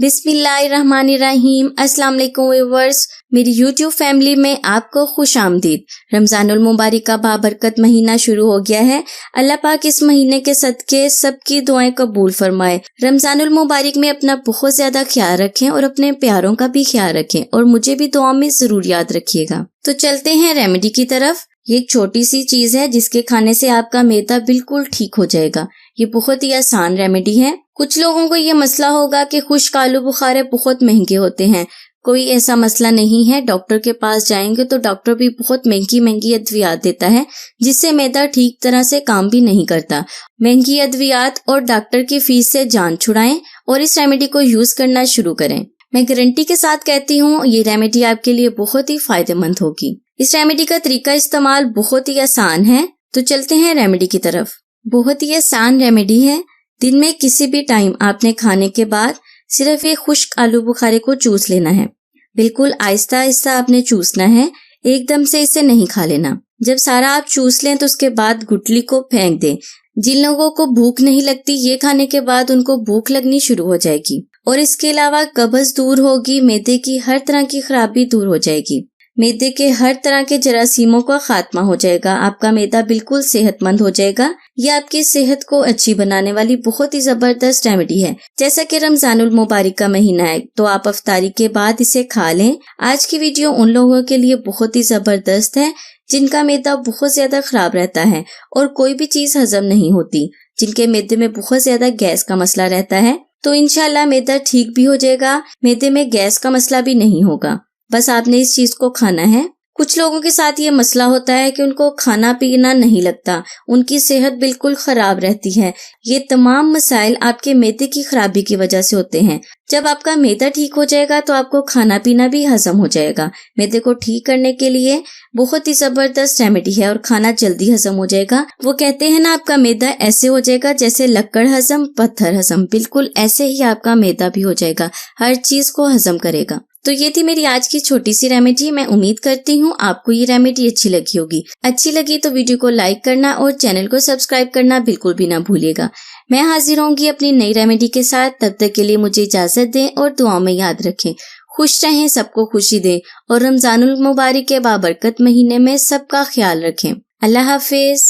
बिस्मिल्लाहिर्रहमानिर्रहीम। अस्सलाम वालेकुम व्यूअर्स, मेरी यूट्यूब फैमिली में आपको खुश आमदीद। रमजानुल मुबारक का बाबरकत महीना शुरू हो गया है। अल्लाह पाक इस महीने के सदके सबकी दुआएं कबूल फरमाए। रमजानुल मुबारक में अपना बहुत ज्यादा ख्याल रखें और अपने प्यारों का भी ख्याल रखें और मुझे भी दुआ में जरूर याद रखिएगा। तो चलते हैं रेमेडी की तरफ। ये एक छोटी सी चीज है जिसके खाने से आपका मैदा बिल्कुल ठीक हो जाएगा। ये बहुत ही आसान रेमेडी है। कुछ लोगों को ये मसला होगा कि खुश्क आलू बुखारे बहुत महंगे होते हैं। कोई ऐसा मसला नहीं है। डॉक्टर के पास जाएंगे तो डॉक्टर भी बहुत महंगी अद्वियात देता है जिससे मैदा ठीक तरह से काम भी नहीं करता। महंगी अद्वियात और डॉक्टर की फीस से जान छुड़ाएं और इस रेमेडी को यूज करना शुरू करें। मैं गारंटी के साथ कहती हूँ ये रेमेडी आपके लिए बहुत ही फायदेमंद होगी। इस रेमेडी का तरीका इस्तेमाल बहुत ही आसान है। तो चलते हैं रेमेडी की तरफ। बहुत ही आसान रेमेडी है। दिन में किसी भी टाइम आपने खाने के बाद सिर्फ एक खुश्क आलू बुखारे को चूस लेना है। बिल्कुल आहिस्ता आहिस्ता आपने चूसना है, एकदम से इसे नहीं खा लेना। जब सारा आप चूस लें तो उसके बाद गुठली को फेंक दें। जिन लोगों को भूख नहीं लगती ये खाने के बाद उनको भूख लगनी शुरू हो जाएगी और इसके अलावा कब्ज दूर होगी, मैदे की हर तरह की खराबी दूर हो जाएगी, मैदे के हर तरह के जरासीमों का खात्मा हो जाएगा, आपका मैदा बिल्कुल सेहतमंद हो जाएगा। ये आपकी सेहत को अच्छी बनाने वाली बहुत ही जबरदस्त रेमेडी है। जैसा कि रमजानुल मुबारक का महीना है तो आप इफ्तारी के बाद इसे खा लें। आज की वीडियो उन लोगों के लिए बहुत ही जबरदस्त है जिनका मैदा बहुत ज्यादा खराब रहता है और कोई भी चीज हजम नहीं होती, जिनके मैदे में बहुत ज्यादा गैस का मसला रहता है। तो इंशाल्लाह मैदा ठीक भी हो जाएगा, मैदे में गैस का मसला भी नहीं होगा। बस आपने इस चीज को खाना है। कुछ लोगों के साथ ये मसला होता है कि उनको खाना पीना नहीं लगता, उनकी सेहत बिल्कुल खराब रहती है। ये तमाम मसाइल आपके मैदे की खराबी की वजह से होते हैं। जब आपका मैदा ठीक हो जाएगा तो आपको खाना पीना भी हजम हो जाएगा। मैदे को ठीक करने के लिए बहुत ही जबरदस्त रेमेडी है और खाना जल्दी हजम हो जाएगा। वो कहते हैं ना, आपका मैदा ऐसे हो जाएगा जैसे लक्कड़ हजम पत्थर हजम, बिल्कुल ऐसे ही आपका मैदा भी हो जाएगा, हर चीज को हजम करेगा। तो ये थी मेरी आज की छोटी सी रेमेडी। मैं उम्मीद करती हूँ आपको ये रेमेडी अच्छी लगी होगी। अच्छी लगी तो वीडियो को लाइक करना और चैनल को सब्सक्राइब करना बिल्कुल भी ना भूलिएगा। मैं हाजिर होंगी अपनी नई रेमेडी के साथ। तब तक के लिए मुझे इजाजत दें और दुआ में याद रखें। खुश रहें, सबको खुशी दें और रमजानुल मुबारक के बाबरकत महीने में सबका ख्याल रखें। अल्लाह हाफिज।